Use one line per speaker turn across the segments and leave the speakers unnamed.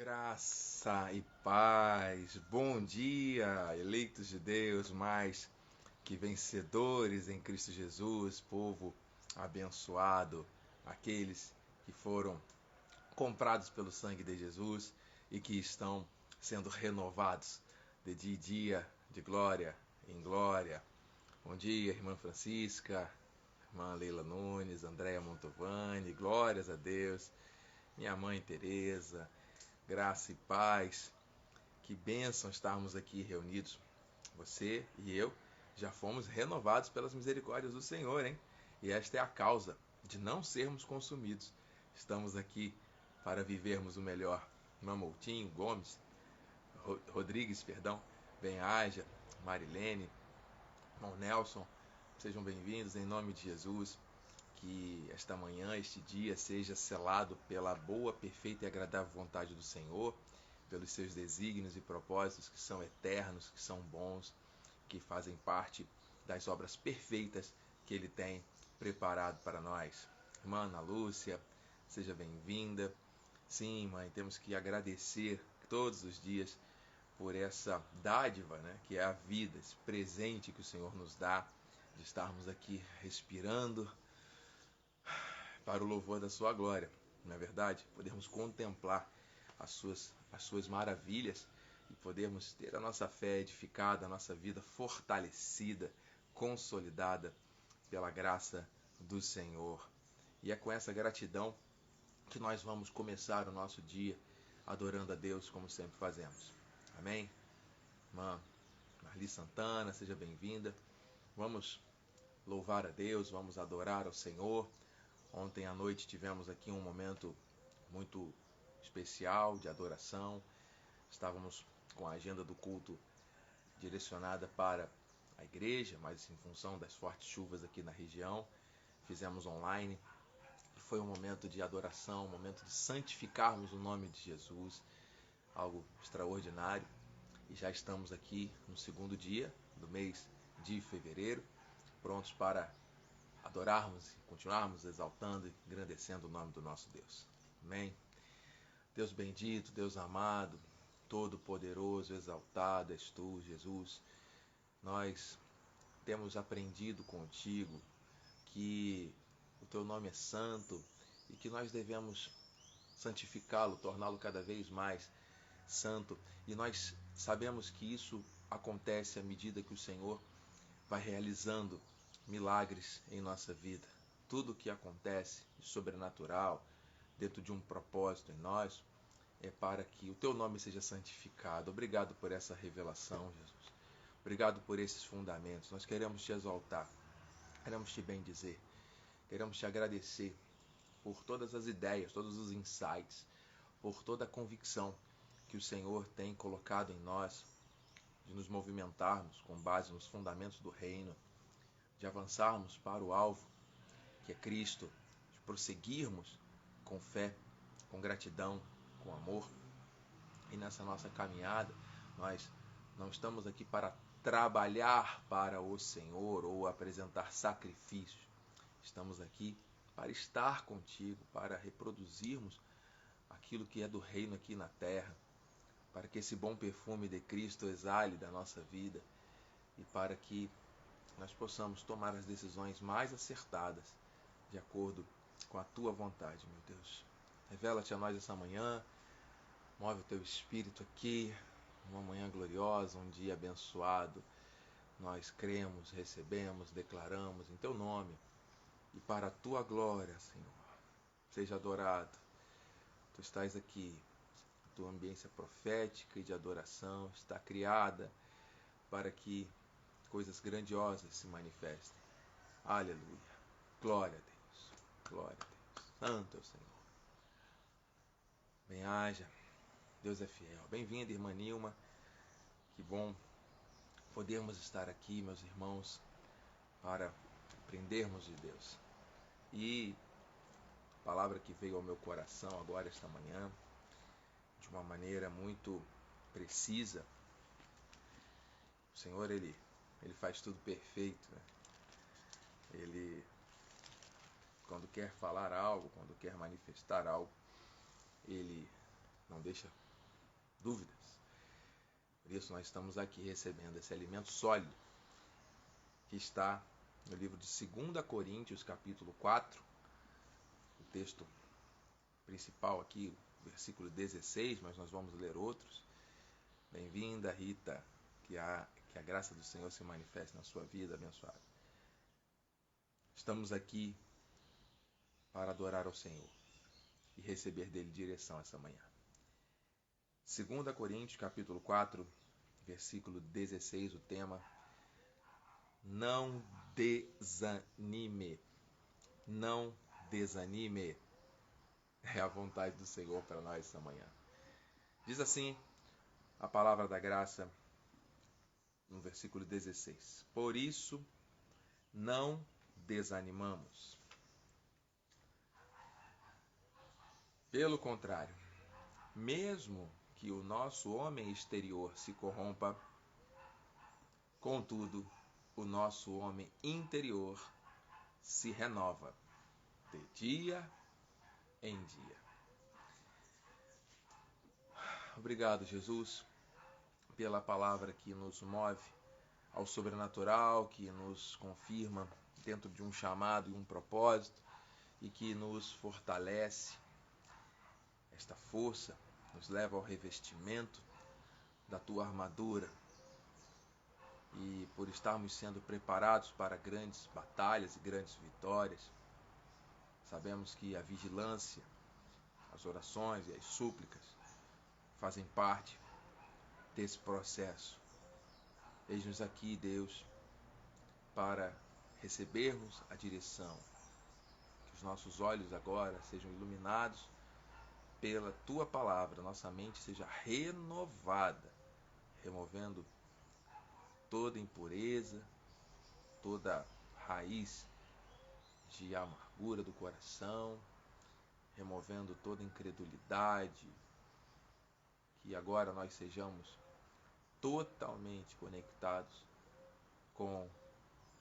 Graça e paz, bom dia, eleitos de Deus, mais que vencedores em Cristo Jesus, povo abençoado, aqueles que foram comprados pelo sangue de Jesus e que estão sendo renovados de dia em dia, de glória em glória. Bom dia, irmã Francisca, irmã Leila Nunes, Andréia Montovani, glórias a Deus, minha mãe Teresa. Graça e paz, que bênção estarmos aqui reunidos. Você e eu já fomos renovados pelas misericórdias do Senhor, hein? E esta é a causa de não sermos consumidos. Estamos aqui para vivermos o melhor. Irmã Moutinho, Gomes, Rodrigues, perdão, Benhaja, Marilene, irmão Nelson, sejam bem-vindos em nome de Jesus. Que esta manhã, este dia, seja selado pela boa, perfeita e agradável vontade do Senhor, pelos seus desígnios e propósitos que são eternos, que são bons, que fazem parte das obras perfeitas que Ele tem preparado para nós. Irmã Ana Lúcia, seja bem-vinda. Sim, mãe, temos que agradecer todos os dias por essa dádiva, né, que é a vida, esse presente que o Senhor nos dá, de estarmos aqui respirando, para o louvor da sua glória, não é verdade? Podermos contemplar as suas maravilhas e podermos ter a nossa fé edificada, a nossa vida fortalecida, consolidada pela graça do Senhor. E é com essa gratidão que nós vamos começar o nosso dia adorando a Deus como sempre fazemos. Amém? Irmã Marli Santana, seja bem-vinda. Vamos louvar a Deus, vamos adorar ao Senhor. Ontem à noite tivemos aqui um momento muito especial de adoração. Estávamos com a agenda do culto direcionada para a igreja, mas em função das fortes chuvas aqui na região, fizemos online. E foi um momento de adoração, um momento de santificarmos o nome de Jesus, algo extraordinário. E já estamos aqui no segundo dia do mês de fevereiro, prontos para adorarmos e continuarmos exaltando e engrandecendo o nome do nosso Deus. Amém? Deus bendito, Deus amado, todo-poderoso, exaltado és tu, Jesus. Nós temos aprendido contigo que o teu nome é santo e que nós devemos santificá-lo, torná-lo cada vez mais santo. E nós sabemos que isso acontece à medida que o Senhor vai realizando milagres em nossa vida. Tudo o que acontece de sobrenatural, dentro de um propósito em nós, é para que o teu nome seja santificado. Obrigado por essa revelação, Jesus. Obrigado por esses fundamentos. Nós queremos te exaltar, queremos te bendizer, queremos te agradecer por todas as ideias, todos os insights, por toda a convicção que o Senhor tem colocado em nós, de nos movimentarmos com base nos fundamentos do reino, de avançarmos para o alvo, que é Cristo, de prosseguirmos com fé, com gratidão, com amor. E nessa nossa caminhada, nós não estamos aqui para trabalhar para o Senhor ou apresentar sacrifícios. Estamos aqui para estar contigo, para reproduzirmos aquilo que é do reino aqui na terra, para que esse bom perfume de Cristo exale da nossa vida e para que nós possamos tomar as decisões mais acertadas, de acordo com a tua vontade, meu Deus. Revela-te a nós essa manhã, move o teu espírito aqui, uma manhã gloriosa, um dia abençoado. Nós cremos, recebemos, declaramos em teu nome e para a tua glória, Senhor. Seja adorado. Tu estás aqui, a tua ambiência profética e de adoração está criada para que coisas grandiosas se manifestem. Aleluia. Glória a Deus. Glória a Deus. Santo é o Senhor. Bem-haja. Deus é fiel. Bem-vinda, irmã Nilma. Que bom podermos estar aqui, meus irmãos, para aprendermos de Deus. E a palavra que veio ao meu coração agora, esta manhã, de uma maneira muito precisa. O Senhor, Ele faz tudo perfeito, né? Ele, quando quer falar algo, quando quer manifestar algo, Ele não deixa dúvidas. Por isso nós estamos aqui recebendo esse alimento sólido que está no livro de 2 Coríntios, capítulo 4, o texto principal aqui, versículo 16, mas nós vamos ler outros. Bem-vinda, Rita, que a graça do Senhor se manifeste na sua vida, abençoada. Estamos aqui para adorar ao Senhor e receber dele direção essa manhã. 2 Coríntios, capítulo 4, versículo 16, o tema: não desanime. Não desanime. É a vontade do Senhor para nós essa manhã. Diz assim a palavra da graça no versículo 16: por isso não desanimamos. Pelo contrário, mesmo que o nosso homem exterior se corrompa, contudo, o nosso homem interior se renova de dia em dia. Obrigado, Jesus, pela palavra que nos move ao sobrenatural, que nos confirma dentro de um chamado e um propósito e que nos fortalece. Esta força nos leva ao revestimento da tua armadura e por estarmos sendo preparados para grandes batalhas e grandes vitórias, sabemos que a vigilância, as orações e as súplicas fazem parte desse processo. Eis-nos aqui, Deus, para recebermos a direção. Que os nossos olhos agora sejam iluminados pela Tua palavra, nossa mente seja renovada, removendo toda impureza, toda raiz de amargura do coração, removendo toda incredulidade, que agora nós sejamos totalmente conectados com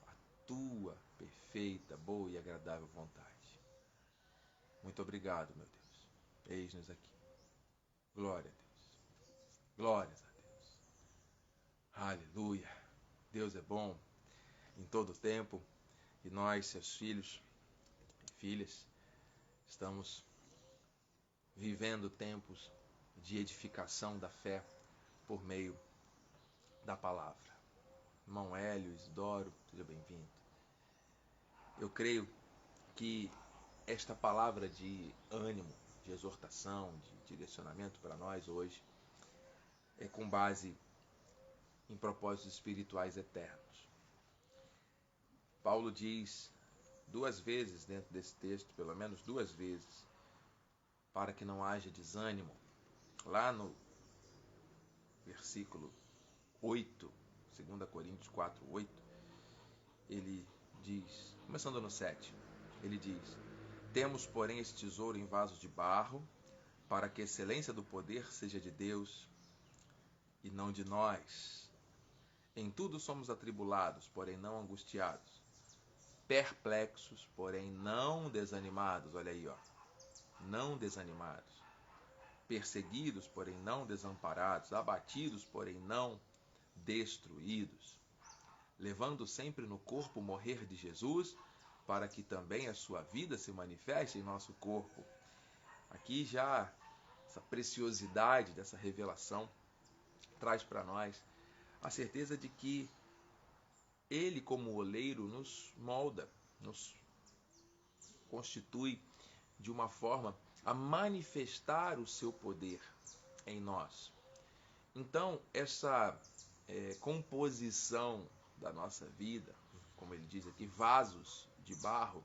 a Tua perfeita, boa e agradável vontade. Muito obrigado, meu Deus. Eis-nos aqui. Glória a Deus. Glórias a Deus. Aleluia. Deus é bom em todo tempo e nós, seus filhos e filhas, estamos vivendo tempos de edificação da fé por meio da palavra. Irmão Hélio, Isidoro, seja bem-vindo. Eu creio que esta palavra de ânimo, de exortação, de direcionamento para nós hoje é com base em propósitos espirituais eternos. Paulo diz 2 vezes dentro desse texto, pelo menos 2 vezes, para que não haja desânimo. Lá no versículo 8, 2 Coríntios 4, 8, ele diz, começando no 7, ele diz: temos, porém, esse tesouro em vasos de barro, para que a excelência do poder seja de Deus e não de nós. Em tudo somos atribulados, porém não angustiados, perplexos, porém não desanimados. Olha aí, ó, não desanimados, perseguidos, porém não desamparados, abatidos, porém não destruídos, levando sempre no corpo o morrer de Jesus, para que também a sua vida se manifeste em nosso corpo. Aqui já essa preciosidade dessa revelação traz para nós a certeza de que Ele, como oleiro, nos molda, nos constitui de uma forma a manifestar o seu poder em nós. Então, essa composição da nossa vida, como ele diz aqui, vasos de barro,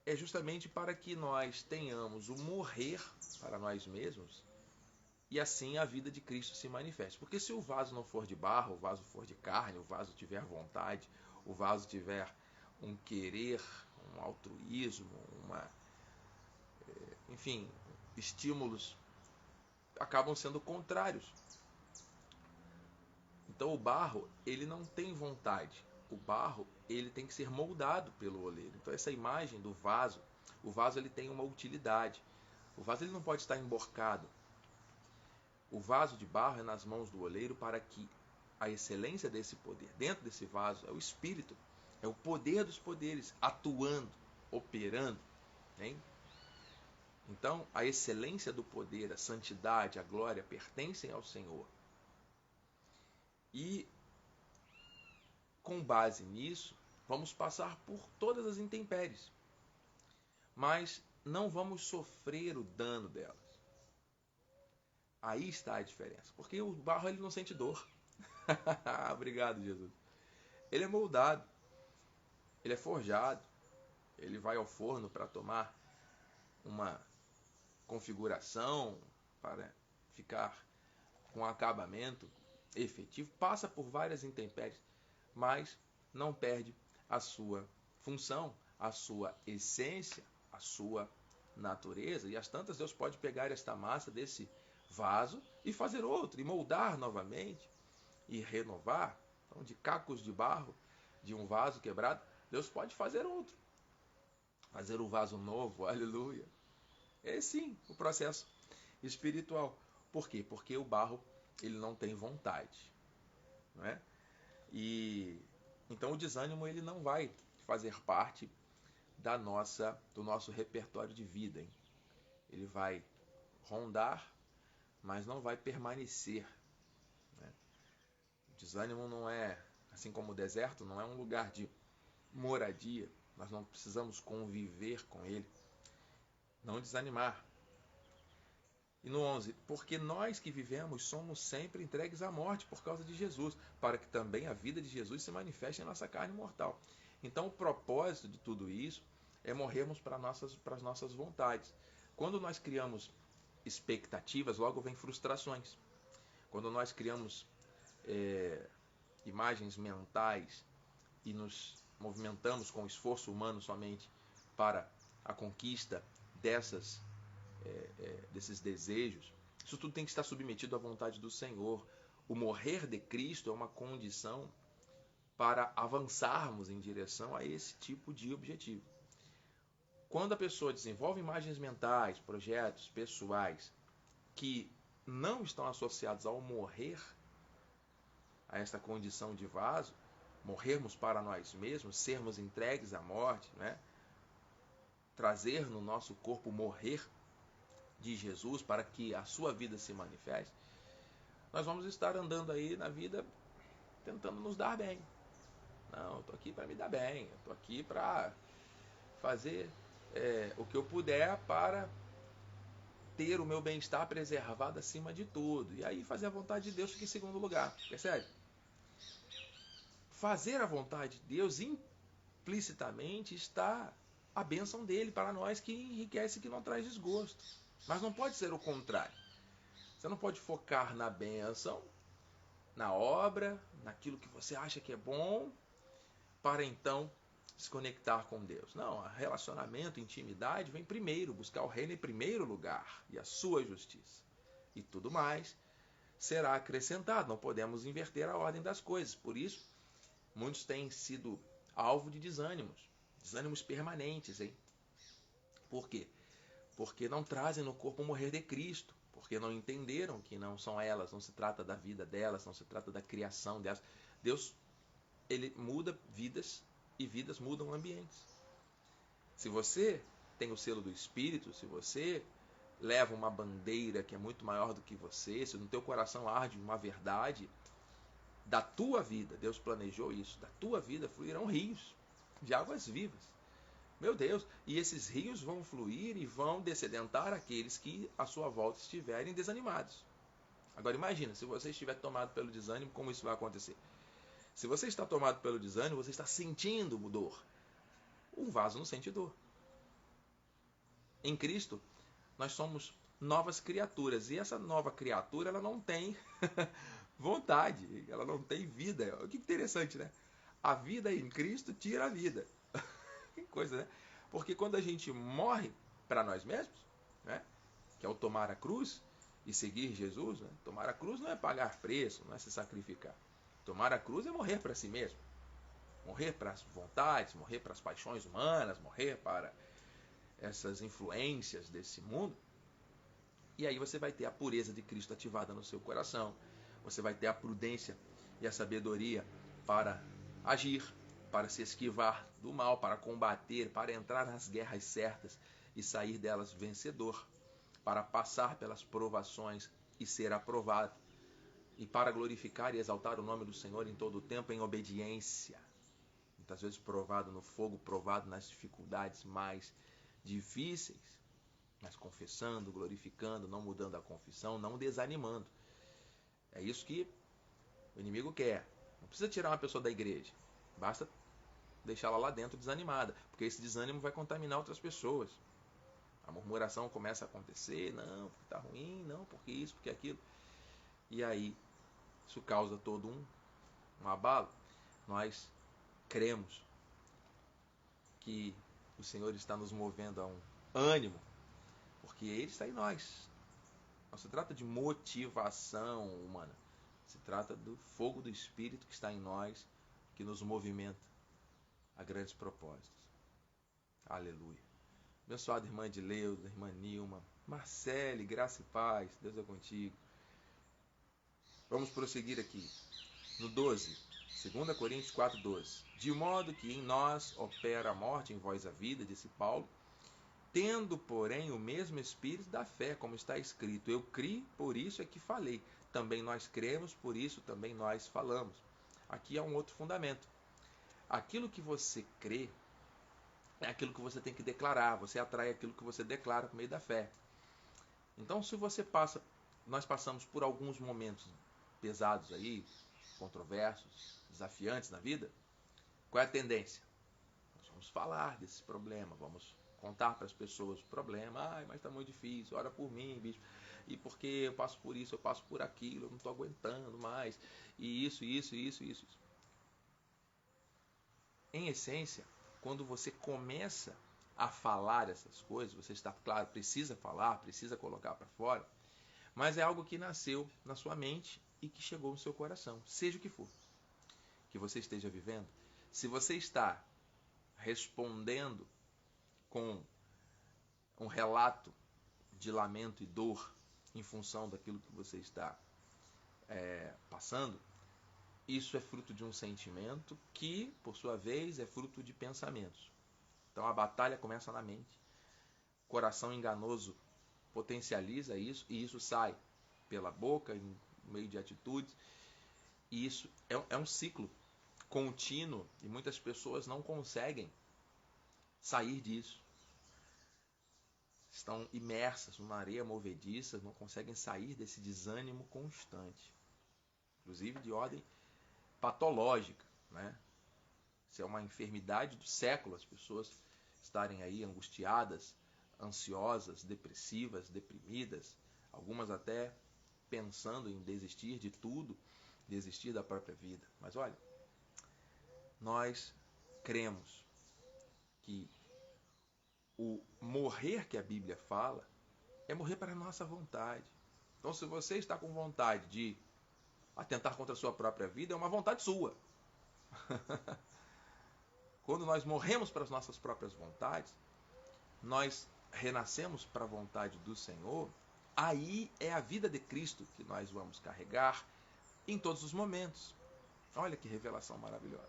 é justamente para que nós tenhamos o morrer para nós mesmos e assim a vida de Cristo se manifeste. Porque se o vaso não for de barro, o vaso for de carne, o vaso tiver vontade, o vaso tiver um querer, um altruísmo, enfim, estímulos acabam sendo contrários. Então o barro, ele não tem vontade. O barro, ele tem que ser moldado pelo oleiro. Então essa imagem do vaso, o vaso ele tem uma utilidade. O vaso ele não pode estar emborcado. O vaso de barro é nas mãos do oleiro para que a excelência desse poder, dentro desse vaso, é o Espírito, é o poder dos poderes atuando, operando. Hein? Então, a excelência do poder, a santidade, a glória pertencem ao Senhor. E, com base nisso, vamos passar por todas as intempéries, mas não vamos sofrer o dano delas. Aí está a diferença, porque o barro ele não sente dor. Obrigado, Jesus. Ele é moldado, ele é forjado, ele vai ao forno para tomar uma configuração, para ficar com acabamento efetivo, passa por várias intempéries, mas não perde a sua função, a sua essência, a sua natureza. E às tantas Deus pode pegar esta massa desse vaso e fazer outro, e moldar novamente, e renovar. Então, de cacos de barro, de um vaso quebrado, Deus pode fazer outro. Fazer um vaso novo, aleluia. É sim o processo espiritual. Por quê? Porque o barro ele não tem vontade. Não é? E então o desânimo ele não vai fazer parte do nosso repertório de vida. Hein? Ele vai rondar, mas não vai permanecer. Né? O desânimo não é, assim como o deserto, não é um lugar de moradia. Nós não precisamos conviver com ele. Não desanimar. E no 11, porque nós que vivemos somos sempre entregues à morte por causa de Jesus, para que também a vida de Jesus se manifeste em nossa carne mortal. Então o propósito de tudo isso é morrermos para as nossas vontades. Quando nós criamos expectativas, logo vem frustrações. Quando nós criamos imagens mentais e nos movimentamos com esforço humano somente para a conquista desses desejos, isso tudo tem que estar submetido à vontade do Senhor. O morrer de Cristo é uma condição para avançarmos em direção a esse tipo de objetivo. Quando a pessoa desenvolve imagens mentais, projetos pessoais que não estão associados ao morrer, a esta condição de vaso, morrermos para nós mesmos, sermos entregues à morte, né? Trazer no nosso corpo morrer de Jesus para que a sua vida se manifeste, nós vamos estar andando aí na vida tentando nos dar bem. Não, eu estou aqui para me dar bem, eu estou aqui para fazer o que eu puder para ter o meu bem-estar preservado acima de tudo. E aí fazer a vontade de Deus fica em segundo lugar, percebe? Fazer a vontade de Deus implicitamente está a bênção dele para nós, que enriquece, que não traz desgosto. Mas não pode ser o contrário. Você não pode focar na bênção, na obra, naquilo que você acha que é bom, para então se conectar com Deus. Não, relacionamento, intimidade vem primeiro, buscar o reino em primeiro lugar e a sua justiça. E tudo mais será acrescentado. Não podemos inverter a ordem das coisas. Por isso, muitos têm sido alvo de desânimos permanentes. Hein? Por quê? Porque não trazem no corpo o morrer de Cristo. Porque não entenderam que não são elas, não se trata da vida delas, não se trata da criação delas. Deus, ele muda vidas e vidas mudam ambientes. Se você tem o selo do Espírito, se você leva uma bandeira que é muito maior do que você, se no teu coração arde uma verdade, da tua vida, Deus planejou isso, da tua vida fluirão rios de águas vivas. Meu Deus, e esses rios vão fluir e vão descedentar aqueles que à sua volta estiverem desanimados. Agora imagina, se você estiver tomado pelo desânimo, como isso vai acontecer? Se você está tomado pelo desânimo, você está sentindo dor. Um vaso não sente dor. Em Cristo, nós somos novas criaturas. E essa nova criatura, ela não tem vontade, ela não tem vida. Que interessante, né? A vida em Cristo tira a vida. Que coisa, né? Porque quando a gente morre para nós mesmos, né? Que é o tomar a cruz e seguir Jesus, né? Tomar a cruz não é pagar preço, não é se sacrificar. Tomar a cruz é morrer para si mesmo. Morrer para as vontades, morrer para as paixões humanas, morrer para essas influências desse mundo E aí você vai ter a pureza de Cristo ativada no seu coração. Você vai ter a prudência e a sabedoria para agir, para se esquivar do mal, para combater, para entrar nas guerras certas e sair delas vencedor, para passar pelas provações e ser aprovado, e para glorificar e exaltar o nome do Senhor em todo o tempo em obediência. Muitas vezes provado no fogo, provado nas dificuldades mais difíceis, mas confessando, glorificando, não mudando a confissão, não desanimando. É isso que o inimigo quer. Não precisa tirar uma pessoa da igreja, basta deixá-la lá dentro desanimada, porque esse desânimo vai contaminar outras pessoas. A murmuração começa a acontecer, não, porque está ruim, não, porque isso, porque aquilo. E aí, isso causa todo um abalo. Nós cremos que o Senhor está nos movendo a um ânimo, porque Ele está em nós. Não se trata de motivação humana, se trata do fogo do Espírito que está em nós, que nos movimenta a grandes propósitos. Aleluia. Abençoada irmã Edileuza, irmã Nilma, Marcele, graça e paz, Deus é contigo. Vamos prosseguir aqui no 12, 2 Coríntios 4:12. De modo que em nós opera a morte, em vós a vida, disse Paulo, tendo, porém, o mesmo espírito da fé, como está escrito, eu criei, por isso é que falei. Também nós cremos, por isso também nós falamos. Aqui há um outro fundamento. Aquilo que você crê é aquilo que você tem que declarar. Você atrai aquilo que você declara por meio da fé. Então, se você passa, nós passamos por alguns momentos pesados aí, controversos, desafiantes na vida, qual é a tendência? Nós vamos falar desse problema, vamos contar para as pessoas o problema. Ai, mas está muito difícil, ora por mim, bicho. E porque eu passo por isso, eu passo por aquilo, eu não estou aguentando mais. E isso. Em essência, quando você começa a falar essas coisas, você está claro, precisa falar, precisa colocar para fora, mas é algo que nasceu na sua mente e que chegou no seu coração, seja o que for que você esteja vivendo. Se você está respondendo com um relato de lamento e dor em função daquilo que você está passando, isso é fruto de um sentimento que, por sua vez, é fruto de pensamentos. Então a batalha começa na mente. O coração enganoso potencializa isso e isso sai pela boca, em meio de atitudes. E isso é um ciclo contínuo e muitas pessoas não conseguem sair disso. Estão imersas numa areia movediça, não conseguem sair desse desânimo constante, inclusive de ordem patológica, né? Isso é uma enfermidade do século, as pessoas estarem aí angustiadas, ansiosas, depressivas, deprimidas, algumas até pensando em desistir de tudo, desistir da própria vida. Mas olha, nós cremos que o morrer que a Bíblia fala é morrer para a nossa vontade. Então, se você está com vontade de atentar contra a sua própria vida, é uma vontade sua. Quando nós morremos para as nossas próprias vontades, nós renascemos para a vontade do Senhor, aí é a vida de Cristo que nós vamos carregar em todos os momentos. Olha que revelação maravilhosa.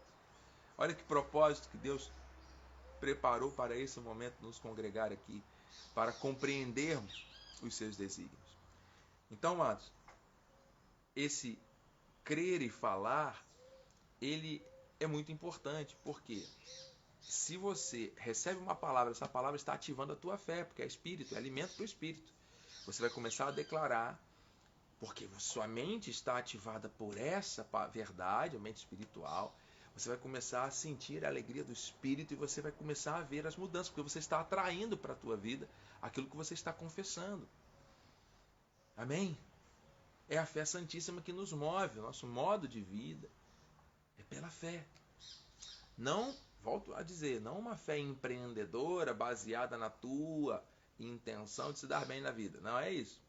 Olha que propósito que Deus preparou para esse momento nos congregar aqui, para compreendermos os seus desígnios. Então, amados, esse crer e falar, ele é muito importante, porque se você recebe uma palavra, essa palavra está ativando a tua fé, porque é espírito, é alimento para o espírito. Você vai começar a declarar, porque sua mente está ativada por essa verdade, a mente espiritual. Você vai começar a sentir a alegria do Espírito e você vai começar a ver as mudanças, porque você está atraindo para a tua vida aquilo que você está confessando. Amém? É a fé santíssima que nos move, o nosso modo de vida é pela fé. Não, volto a dizer, não uma fé empreendedora baseada na tua intenção de se dar bem na vida. Não é isso.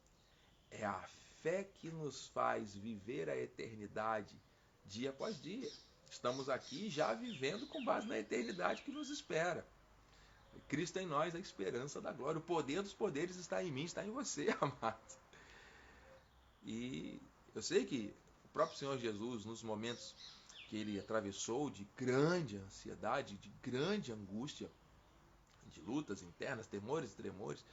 É a fé que nos faz viver a eternidade dia após dia. Estamos aqui já vivendo com base na eternidade que nos espera. Cristo em nós, a esperança da glória. O poder dos poderes está em mim, está em você, amado. E eu sei que o próprio Senhor Jesus, nos momentos que ele atravessou de grande ansiedade, de grande angústia, de lutas internas, temores e tremores,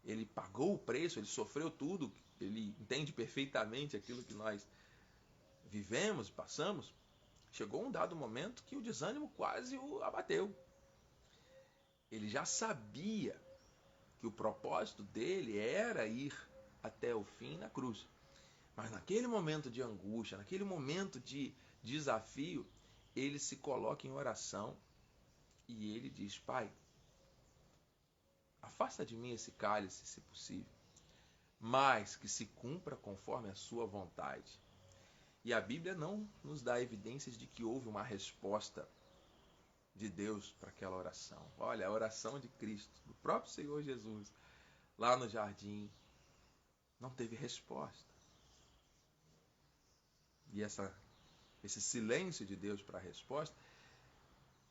ele pagou o preço, ele sofreu tudo, ele entende perfeitamente aquilo que nós vivemos, passamos. Chegou um dado momento que o desânimo quase o abateu. Ele já sabia que o propósito dele era ir até o fim na cruz. Mas naquele momento de angústia, naquele momento de desafio, ele se coloca em oração e ele diz: Pai, afasta de mim esse cálice, se possível, mas que se cumpra conforme a sua vontade. E a Bíblia não nos dá evidências de que houve uma resposta de Deus para aquela oração. Olha, a oração de Cristo, do próprio Senhor Jesus, lá no jardim, não teve resposta. E esse silêncio de Deus para a resposta,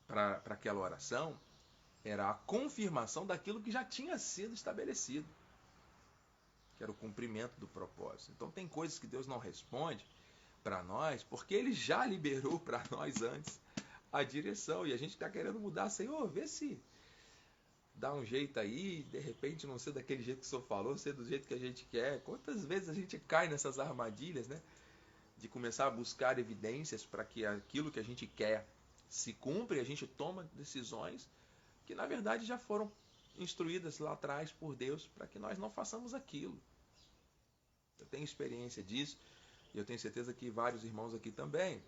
para aquela oração, era a confirmação daquilo que já tinha sido estabelecido, que era o cumprimento do propósito. Então tem coisas que Deus não responde para nós, porque Ele já liberou para nós antes a direção, e a gente está querendo mudar. Senhor, vê se dá um jeito aí, de repente não ser daquele jeito que o Senhor falou, ser do jeito que a gente quer. Quantas vezes a gente cai nessas armadilhas, né? De começar a buscar evidências para que aquilo que a gente quer se cumpra, e a gente toma decisões que na verdade já foram instruídas lá atrás por Deus para que nós não façamos aquilo. Eu tenho experiência disso e eu tenho certeza que vários irmãos aqui também.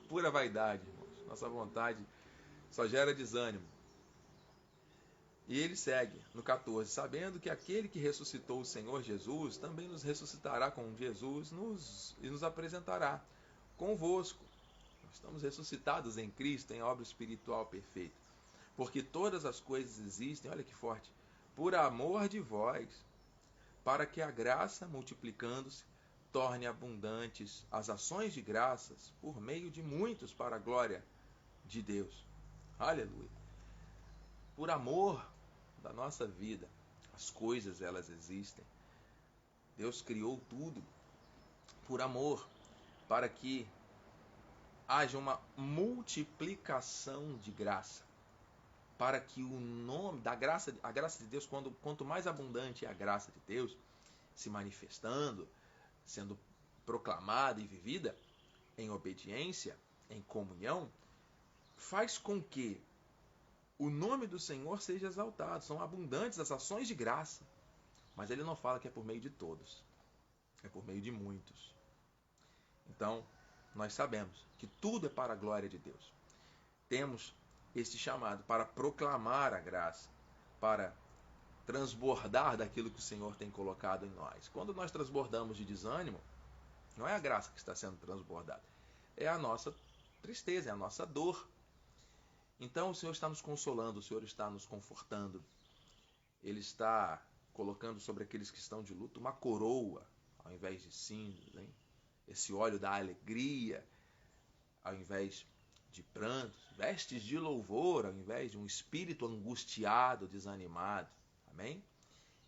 Pura vaidade, irmãos. Nossa vontade só gera desânimo. E ele segue no 14: sabendo que aquele que ressuscitou o Senhor Jesus também nos ressuscitará com Jesus e nos apresentará convosco. Nós estamos ressuscitados em Cristo, em obra espiritual perfeita. Porque todas as coisas existem, olha que forte, por amor de vós, para que a graça, multiplicando-se, torne abundantes as ações de graças por meio de muitos para a glória de Deus. Aleluia. Por amor da nossa vida, as coisas elas existem. Deus criou tudo por amor, para que haja uma multiplicação de graça, para que o nome da graça, a graça de Deus, quanto mais abundante é a graça de Deus se manifestando, sendo proclamada e vivida em obediência, em comunhão, faz com que o nome do Senhor seja exaltado. São abundantes as ações de graça, mas ele não fala que é por meio de todos, é por meio de muitos. Então, nós sabemos que tudo é para a glória de Deus. Temos este chamado para proclamar a graça, para transbordar daquilo que o Senhor tem colocado em nós. Quando nós transbordamos de desânimo, não é a graça que está sendo transbordada, é a nossa tristeza, é a nossa dor. Então o Senhor está nos consolando, o Senhor está nos confortando. Ele está colocando sobre aqueles que estão de luto uma coroa, ao invés de cinzas, hein? Esse óleo da alegria, ao invés de prantos, vestes de louvor, ao invés de um espírito angustiado, desanimado. Amém?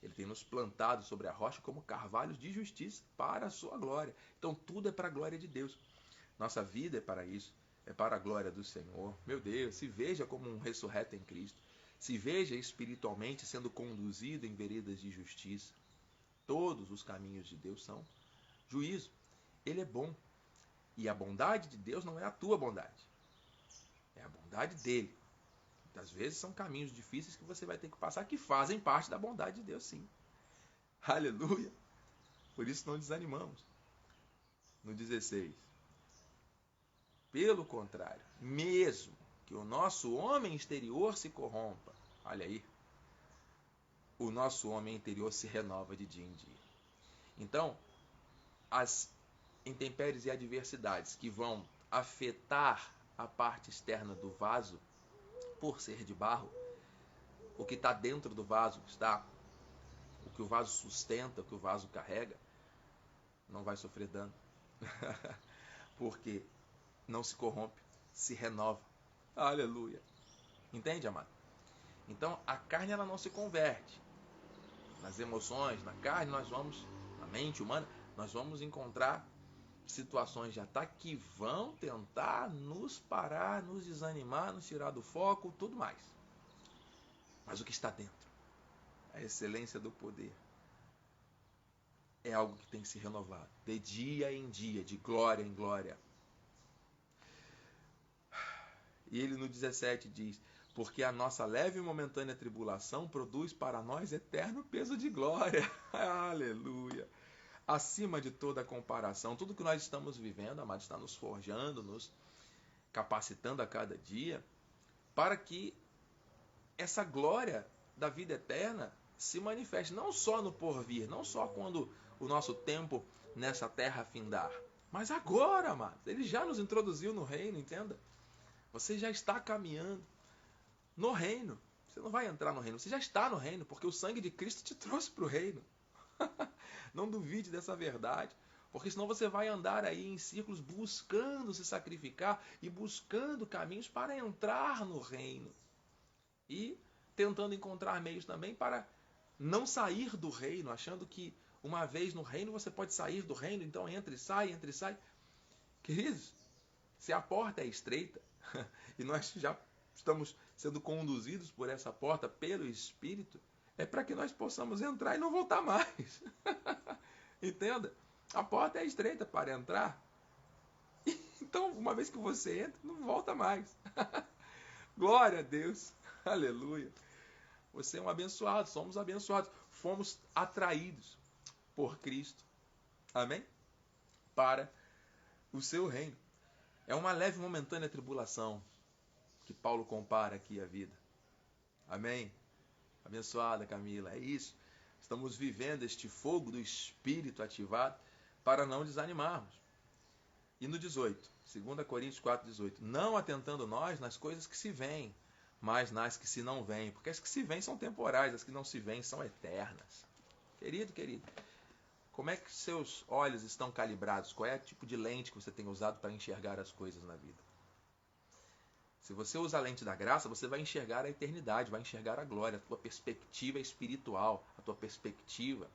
Ele tem nos plantado sobre a rocha como carvalhos de justiça para a sua glória. Então tudo é para a glória de Deus. Nossa vida é para isso, é para a glória do Senhor. Meu Deus, se veja como um ressurreto em Cristo. Se veja espiritualmente sendo conduzido em veredas de justiça. Todos os caminhos de Deus são juízo. Ele é bom. E a bondade de Deus não é a tua bondade. É a bondade dele. Às vezes são caminhos difíceis que você vai ter que passar, que fazem parte da bondade de Deus, sim. Aleluia. Por isso não desanimamos. No 16. Pelo contrário, mesmo que o nosso homem exterior se corrompa, olha aí, o nosso homem interior se renova de dia em dia. Então, as intempéries e adversidades que vão afetar a parte externa do vaso, por ser de barro, o que está dentro do vaso, o que o vaso sustenta, o que o vaso carrega, não vai sofrer dano. Porque não se corrompe, se renova. Aleluia. Entende, amado? Então, a carne ela não se converte. Nas emoções, na carne, na mente humana, nós vamos encontrar situações de ataque que vão tentar nos parar, nos desanimar, nos tirar do foco, tudo mais. Mas o que está dentro, a excelência do poder, é algo que tem que ser renovado, de dia em dia, de glória em glória. E ele no 17 diz: porque a nossa leve e momentânea tribulação produz para nós eterno peso de glória. Aleluia! Acima de toda comparação, tudo que nós estamos vivendo, amado, está nos forjando, nos capacitando a cada dia, para que essa glória da vida eterna se manifeste não só no porvir, não só quando o nosso tempo nessa terra findar, mas agora, amado. Ele já nos introduziu no reino, entenda? Você já está caminhando no reino. Você não vai entrar no reino, você já está no reino, porque o sangue de Cristo te trouxe para o reino. Não duvide dessa verdade, porque senão você vai andar aí em círculos buscando se sacrificar e buscando caminhos para entrar no reino. E tentando encontrar meios também para não sair do reino, achando que uma vez no reino você pode sair do reino, então entra e sai, entra e sai. Queridos, se a porta é estreita e nós já estamos sendo conduzidos por essa porta pelo Espírito, é para que nós possamos entrar e não voltar mais. Entenda? A porta é estreita para entrar. Então, uma vez que você entra, não volta mais. Glória a Deus. Aleluia. Você é um abençoado, somos abençoados. Fomos atraídos por Cristo. Amém? Para o seu reino. É uma leve e momentânea tribulação que Paulo compara aqui à vida. Amém? Abençoada Camila, é isso. Estamos vivendo este fogo do Espírito ativado para não desanimarmos. E no 18, 2 Coríntios 4,18, não atentando nós nas coisas que se veem, mas nas que se não veem, porque as que se veem são temporais, as que não se veem são eternas. Querido, como é que seus olhos estão calibrados? Qual é o tipo de lente que você tem usado para enxergar as coisas na vida? Se você usa a lente da graça, você vai enxergar a eternidade, vai enxergar a glória. A tua perspectiva é espiritual, a tua perspectiva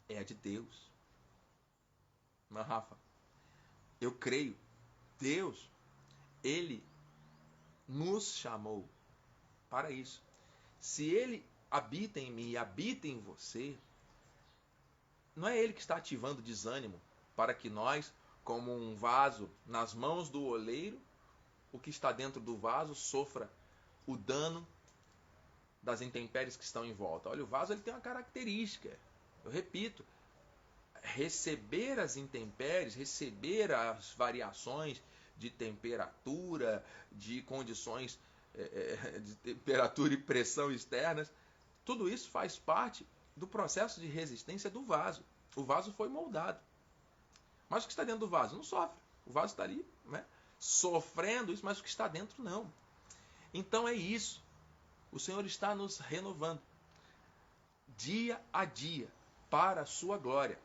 é a de Deus. Mas, Rafa, eu creio, Deus, Ele nos chamou para isso. Se Ele habita em mim e habita em você, não é Ele que está ativando desânimo para que nós, como um vaso nas mãos do oleiro, o que está dentro do vaso sofra o dano das intempéries que estão em volta. Olha, o vaso ele tem uma característica. Eu repito, receber as intempéries, receber as variações de temperatura, de condições de temperatura e pressão externas, tudo isso faz parte do processo de resistência do vaso. O vaso foi moldado. Mas o que está dentro do vaso não sofre. O vaso está ali, né, sofrendo isso, mas o que está dentro não. Então é isso. O Senhor está nos renovando dia a dia para a sua glória.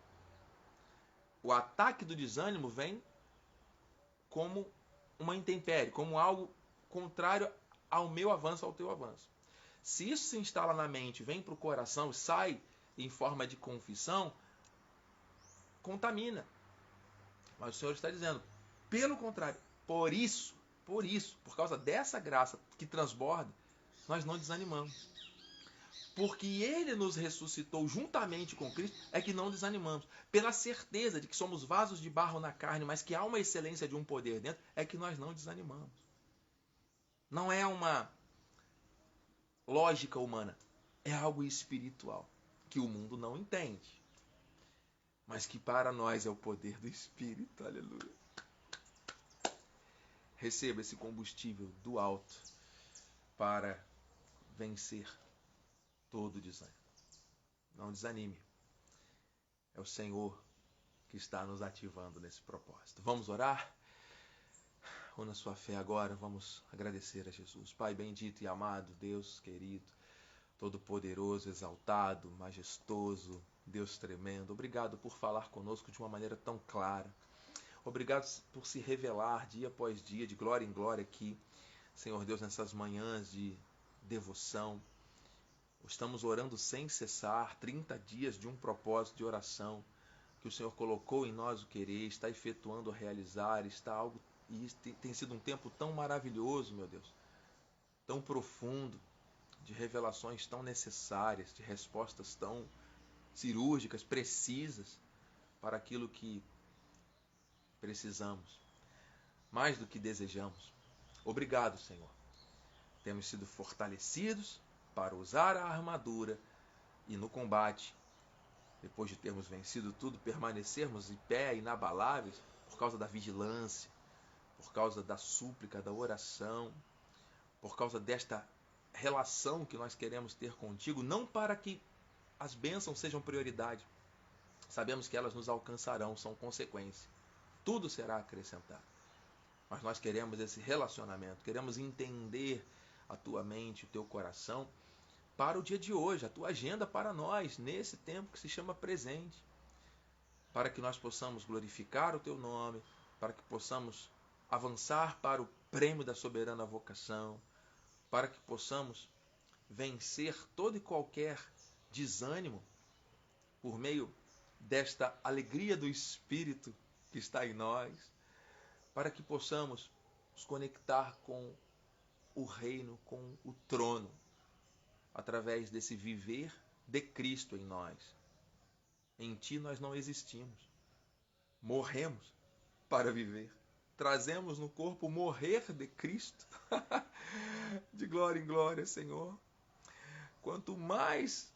O ataque do desânimo vem como uma intempérie, como algo contrário ao meu avanço, ao teu avanço. Se isso se instala na mente, vem para o coração, sai em forma de confissão, contamina. Mas o Senhor está dizendo, pelo contrário, por isso, por causa dessa graça que transborda, nós não desanimamos. Porque Ele nos ressuscitou juntamente com Cristo, é que não desanimamos. Pela certeza de que somos vasos de barro na carne, mas que há uma excelência de um poder dentro, é que nós não desanimamos. Não é uma lógica humana, é algo espiritual, que o mundo não entende. Mas que para nós é o poder do Espírito, aleluia. Receba esse combustível do alto para vencer todo desânimo. Não desanime. É o Senhor que está nos ativando nesse propósito. Vamos orar? Una sua fé agora, vamos agradecer a Jesus. Pai bendito e amado, Deus querido, todo-poderoso, exaltado, majestoso, Deus tremendo. Obrigado por falar conosco de uma maneira tão clara. Obrigado por se revelar dia após dia, de glória em glória aqui. Senhor Deus, nessas manhãs de devoção, estamos orando sem cessar, 30 dias de um propósito de oração, que o Senhor colocou em nós o querer, está efetuando o realizar, está algo, e tem sido um tempo tão maravilhoso, meu Deus, tão profundo, de revelações tão necessárias, de respostas tão cirúrgicas, precisas, para aquilo que precisamos, mais do que desejamos. Obrigado, Senhor. Temos sido fortalecidos para usar a armadura e no combate, depois de termos vencido tudo, permanecermos em pé, inabaláveis, por causa da vigilância, por causa da súplica, da oração, por causa desta relação que nós queremos ter contigo, não para que as bênçãos sejam prioridade. Sabemos que elas nos alcançarão, são consequência. Tudo será acrescentado. Mas nós queremos esse relacionamento, queremos entender a tua mente, o teu coração, para o dia de hoje, a tua agenda para nós, nesse tempo que se chama presente, para que nós possamos glorificar o teu nome, para que possamos avançar para o prêmio da soberana vocação, para que possamos vencer todo e qualquer desânimo por meio desta alegria do Espírito que está em nós, para que possamos nos conectar com o reino, com o trono, através desse viver de Cristo em nós. Em ti nós não existimos. Morremos para viver. Trazemos no corpo o morrer de Cristo. De glória em glória, Senhor. Quanto mais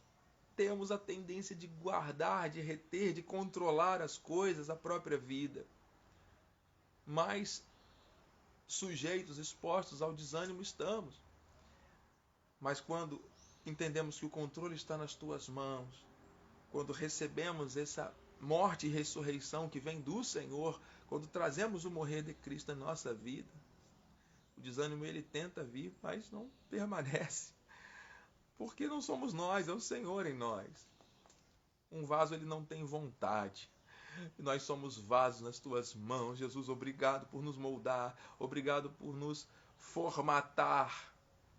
temos a tendência de guardar, de reter, de controlar as coisas, a própria vida, mais sujeitos, expostos ao desânimo estamos. Mas quando entendemos que o controle está nas tuas mãos, quando recebemos essa morte e ressurreição que vem do Senhor, quando trazemos o morrer de Cristo na nossa vida, o desânimo ele tenta vir, mas não permanece. Porque não somos nós, é o Senhor em nós. Um vaso ele não tem vontade. E nós somos vasos nas tuas mãos. Jesus, obrigado por nos moldar, obrigado por nos formatar,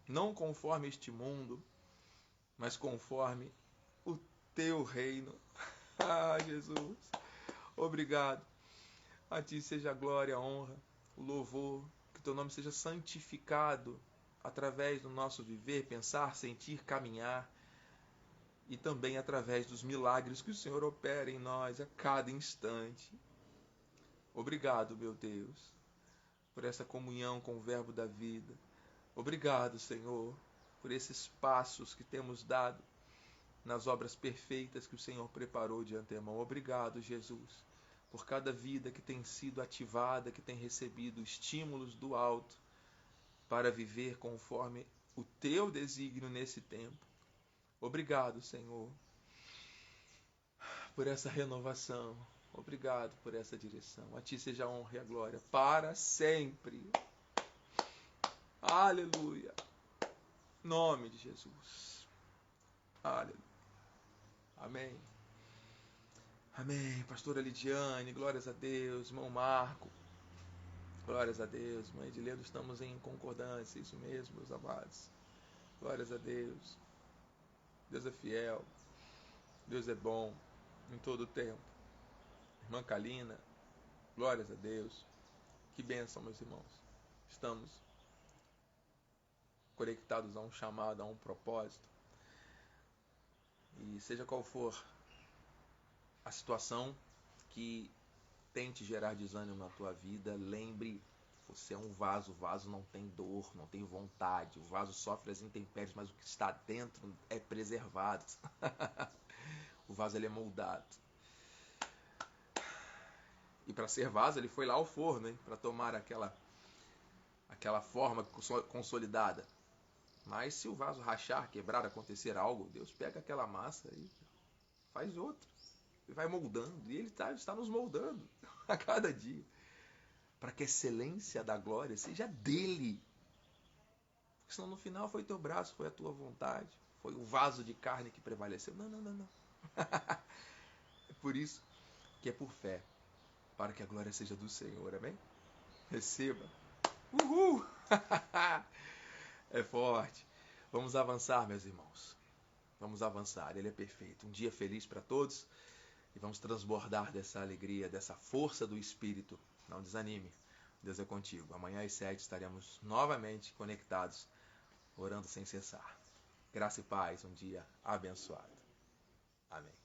não conforme este mundo, mas conforme o teu reino. Ah, Jesus, obrigado. A ti seja a glória, a honra, o louvor, que teu nome seja santificado através do nosso viver, pensar, sentir, caminhar, e também através dos milagres que o Senhor opera em nós a cada instante. Obrigado, meu Deus, por essa comunhão com o Verbo da vida. Obrigado, Senhor, por esses passos que temos dado nas obras perfeitas que o Senhor preparou de antemão. Obrigado, Jesus, por cada vida que tem sido ativada, que tem recebido estímulos do alto para viver conforme o teu desígnio nesse tempo. Obrigado, Senhor, por essa renovação. Obrigado por essa direção. A ti seja a honra e a glória para sempre. Aleluia. Nome de Jesus. Aleluia. Amém. Amém. Pastora Lidiane, glórias a Deus. Irmão Marco, glórias a Deus. Mãe de Ledo, estamos em concordância. Isso mesmo, meus amados. Glórias a Deus. Deus é fiel. Deus é bom em todo o tempo. Irmã Kalina, glórias a Deus. Que bênção, meus irmãos. Estamos conectados a um chamado, a um propósito. E seja qual for a situação que tente gerar desânimo na tua vida, lembre, você é um vaso, o vaso não tem dor, não tem vontade, o vaso sofre as intempéries, mas o que está dentro é preservado. O vaso ele é moldado. E para ser vaso, ele foi lá ao forno, hein, para tomar aquela forma consolidada. Mas se o vaso rachar, quebrar, acontecer algo, Deus pega aquela massa e faz outra. E vai moldando. E Ele está nos moldando a cada dia. Para que a excelência da glória seja dEle. Porque senão no final foi teu braço, foi a tua vontade. Foi o vaso de carne que prevaleceu. Não. É por isso que é por fé. Para que a glória seja do Senhor. Amém? Receba. Uhul! É forte. Vamos avançar, meus irmãos. Vamos avançar. Ele é perfeito. Um dia feliz para todos e vamos transbordar dessa alegria, dessa força do Espírito. Não desanime. Deus é contigo. Amanhã às 7 estaremos novamente conectados, orando sem cessar. Graça e paz. Um dia abençoado. Amém.